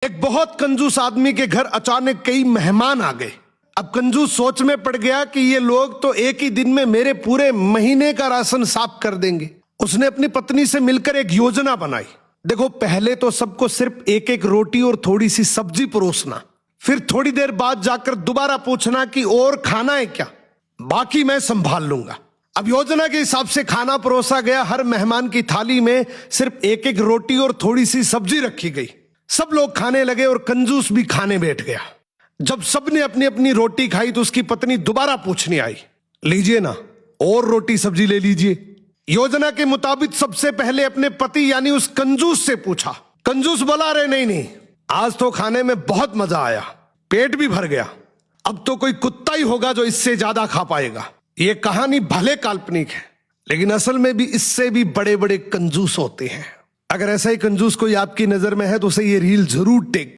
एक बहुत कंजूस आदमी के घर अचानक कई मेहमान आ गए। अब कंजूस सोच में पड़ गया कि ये लोग तो एक ही दिन में मेरे पूरे महीने का राशन साफ कर देंगे। उसने अपनी पत्नी से मिलकर एक योजना बनाई। देखो, पहले तो सबको सिर्फ एक एक रोटी और थोड़ी सी सब्जी परोसना, फिर थोड़ी देर बाद जाकर दोबारा पूछना कि और खाना है क्या, बाकी मैं संभाल लूंगा। अब योजना के हिसाब से खाना परोसा गया। हर मेहमान की थाली में सिर्फ एक एक रोटी और थोड़ी सी सब्जी रखी गई। सब लोग खाने लगे और कंजूस भी खाने बैठ गया। जब सबने अपनी अपनी रोटी खाई तो उसकी पत्नी दोबारा पूछने आई, लीजिए ना, और रोटी सब्जी ले लीजिए। योजना के मुताबिक सबसे पहले अपने पति यानी उस कंजूस से पूछा। कंजूस बोला, अरे नहीं नहीं, आज तो खाने में बहुत मजा आया, पेट भी भर गया। अब तो कोई कुत्ता ही होगा जो इससे ज्यादा खा पाएगा। ये कहानी भले काल्पनिक है, लेकिन असल में भी इससे भी बड़े बड़े कंजूस होते हैं। अगर ऐसा ही कंजूस कोई आपकी नजर में है तो उसे ये रील जरूर टेक